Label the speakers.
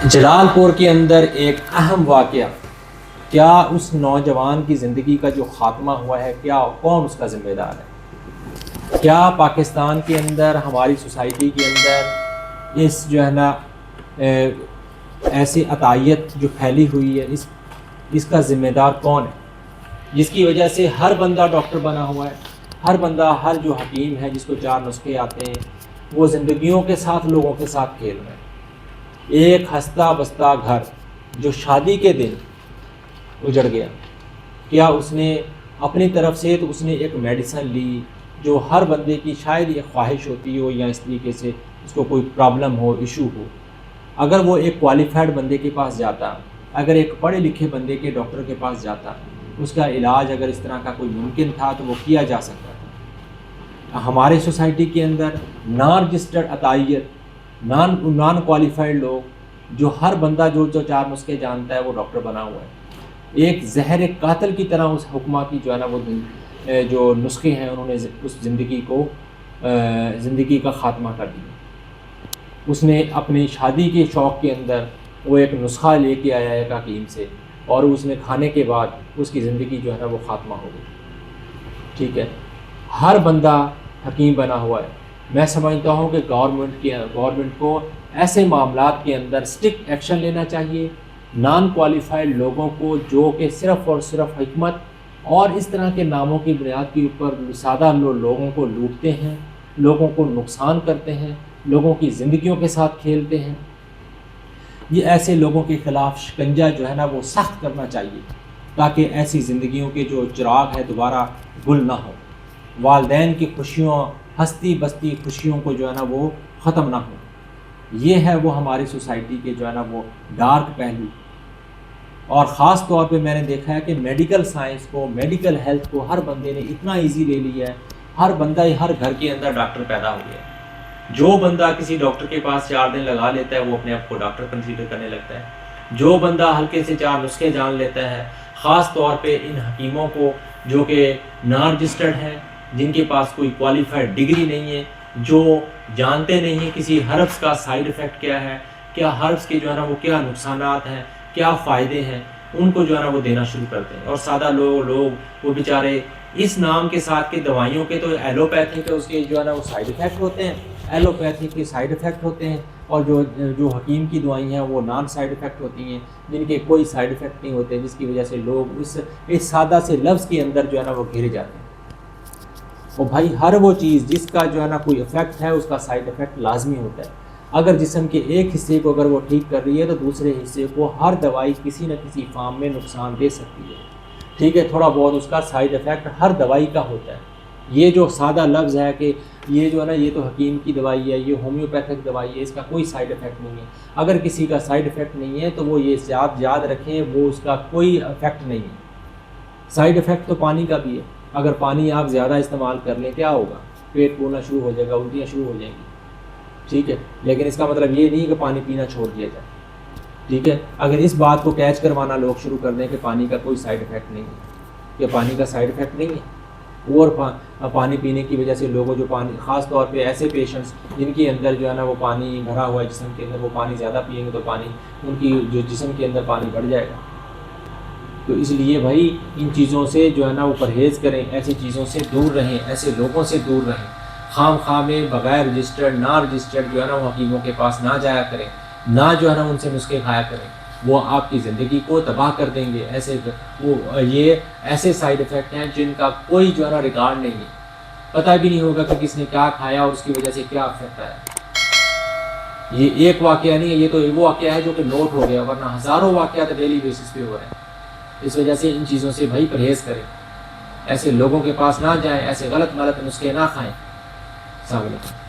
Speaker 1: جلال پور کے اندر ایک اہم واقعہ، کیا اس نوجوان کی زندگی کا جو خاتمہ ہوا ہے کیا کون اس کا ذمہ دار ہے؟ کیا پاکستان کے اندر ہماری سوسائٹی کے اندر اس جو ہے نا ایسی عطائیت جو پھیلی ہوئی ہے اس کا ذمہ دار کون ہے، جس کی وجہ سے ہر بندہ ڈاکٹر بنا ہوا ہے، ہر بندہ، ہر جو حکیم ہے جس کو 4 نسخے آتے ہیں وہ زندگیوں کے ساتھ لوگوں کے ساتھ کھیل رہے ہیں۔ ایک ہنستا بستا گھر جو شادی کے دن اجڑ گیا، کیا اس نے اپنی طرف سے تو اس نے ایک میڈیسن لی جو ہر بندے کی شاید یہ خواہش ہوتی ہو یا اس طریقے سے اس کو کوئی پرابلم ہو، ایشو ہو، اگر وہ ایک کوالیفائڈ بندے کے پاس جاتا، اگر ایک پڑھے لکھے بندے کے ڈاکٹر کے پاس جاتا، اس کا علاج اگر اس طرح کا کوئی ممکن تھا تو وہ کیا جا سکتا تھا۔ ہمارے سوسائٹی کے اندر نان رجسٹرڈ عطائیت، نان کوالیفائڈ لوگ، جو ہر بندہ جو 4 نسخے جانتا ہے وہ ڈاکٹر بنا ہوا ہے، ایک زہر قاتل کی طرح اس حکمہ کی جو ہے نا وہ جو نسخے ہیں انہوں نے اس زندگی کا خاتمہ کر دیا۔ اس نے اپنی شادی کے شوق کے اندر وہ ایک نسخہ لے کے آیا ایک حکیم سے، اور اس نے کھانے کے بعد اس کی زندگی جو ہے نا وہ خاتمہ ہو گئی۔ ٹھیک ہے، ہر بندہ حکیم بنا ہوا ہے۔ میں سمجھتا ہوں کہ گورنمنٹ کو ایسے معاملات کے اندر اسٹرکٹ ایکشن لینا چاہیے۔ نان کوالیفائڈ لوگوں کو جو کہ صرف اور صرف حکمت اور اس طرح کے ناموں کی بنیاد کے اوپر سادہ لوگوں کو لوٹتے ہیں، لوگوں کو نقصان کرتے ہیں، لوگوں کی زندگیوں کے ساتھ کھیلتے ہیں، یہ ایسے لوگوں کے خلاف شکنجہ جو ہے نا وہ سخت کرنا چاہیے، تاکہ ایسی زندگیوں کے جو چراغ ہے دوبارہ گل نہ ہو، والدین کی خوشیوں، ہستی بستی خوشیوں کو جو ہے نا وہ ختم نہ ہو۔ یہ ہے وہ ہماری سوسائٹی کے جو ہے نا وہ ڈارک پہلو، اور خاص طور پہ میں نے دیکھا ہے کہ میڈیکل سائنس کو، میڈیکل ہیلتھ کو ہر بندے نے اتنا ایزی لے لیا ہے، ہر بندہ ہر گھر کے اندر ڈاکٹر پیدا ہو گیا ہے۔ جو بندہ کسی ڈاکٹر کے پاس 4 دن لگا لیتا ہے وہ اپنے آپ کو ڈاکٹر کنسیڈر کرنے لگتا ہے۔ جو بندہ ہلکے سے 4 نسخے جان لیتا ہے، خاص طور پہ ان حکیموں کو جو کہ نان رجسٹرڈ ہیں، جن کے پاس کوئی کوالیفائڈ ڈگری نہیں ہے، جو جانتے نہیں ہیں کسی ہربس کا سائیڈ ایفیکٹ کیا ہے، کیا ہربس کے جو ہے نا وہ کیا نقصانات ہیں، کیا فائدے ہیں، ان کو جو ہے نا وہ دینا شروع کرتے ہیں۔ اور سادہ لوگ وہ بیچارے اس نام کے ساتھ کہ دوائیوں کے تو ایلوپیتھی کے اس کے جو ہے نا وہ سائیڈ ایفیکٹ ہوتے ہیں، ایلوپیتھی کے سائیڈ ایفیکٹ ہوتے ہیں، اور جو حکیم کی دوائیں ہیں وہ نان سائیڈ ایفیکٹ ہوتی ہیں، جن کے کوئی سائیڈ ایفیکٹ نہیں ہوتے، جس کی وجہ سے لوگ اس سادہ سے لفظ کے اندر جو ہے نا وہ گھرے جاتے ہیں۔ اور بھائی ہر وہ چیز جس کا جو ہے نا کوئی افیکٹ ہے اس کا سائیڈ افیکٹ لازمی ہوتا ہے۔ اگر جسم کے ایک حصے کو اگر وہ ٹھیک کر رہی ہے تو دوسرے حصے کو ہر دوائی کسی نہ کسی فارم میں نقصان دے سکتی ہے۔ ٹھیک ہے، تھوڑا بہت اس کا سائیڈ افیکٹ ہر دوائی کا ہوتا ہے۔ یہ جو سادہ لفظ ہے کہ یہ جو ہے نا یہ تو حکیم کی دوائی ہے، یہ ہومیوپیتھک دوائی ہے، اس کا کوئی سائیڈ افیکٹ نہیں ہے۔ اگر کسی کا سائیڈ افیکٹ نہیں ہے تو وہ یہ یاد رکھیں وہ اس کا کوئی افیکٹ نہیں ہے۔ سائیڈ افیکٹ تو پانی کا بھی ہے، اگر پانی آپ زیادہ استعمال کر لیں کیا ہوگا؟ پیٹ پھولنا شروع ہو جائے گا، الٹیاں شروع ہو جائیں گی۔ ٹھیک ہے، لیکن اس کا مطلب یہ نہیں کہ پانی پینا چھوڑ دیا جائے۔ ٹھیک ہے، اگر اس بات کو کیچ کروانا لوگ شروع کر دیں کہ پانی کا کوئی سائیڈ افیکٹ نہیں ہے، کہ پانی کا سائیڈ افیکٹ نہیں ہے، اور پانی پینے کی وجہ سے لوگوں جو پانی، خاص طور پہ ایسے پیشنٹس جن کے اندر جو ہے نا وہ پانی بھرا ہوا ہے جسم کے اندر، وہ پانی زیادہ پئیں گے تو پانی ان کی جو جسم کے اندر پانی بڑھ جائے گا۔ تو اس لیے بھائی ان چیزوں سے جو ہے نا وہ پرہیز کریں، ایسی چیزوں سے دور رہیں، ایسے لوگوں سے دور رہیں۔ خام خواہ میں بغیر رجسٹرڈ، نان رجسٹرڈ جو ہے نا وہ حکیموں کے پاس نہ جایا کریں، نہ جو ہے نا ان سے نسخے کھایا کریں، وہ آپ کی زندگی کو تباہ کر دیں گے۔ یہ ایسے سائیڈ افیکٹ ہیں جن کا کوئی جو ہے نا ریکارڈ نہیں ہے، پتہ بھی نہیں ہوگا کہ کس نے کیا کھایا اور اس کی وجہ سے کیا افیکٹ آیا۔ یہ ایک واقعہ نہیں ہے، یہ تو وہ واقعہ ہے جو کہ نوٹ ہو گیا، ورنہ ہزاروں واقعات ڈیلی بیسس پہ ہو رہے ہیں۔ اس وجہ سے ان چیزوں سے بھائی پرہیز کریں، ایسے لوگوں کے پاس نہ جائیں، ایسے غلط نسخے نہ کھائیں۔ السلام علیکم۔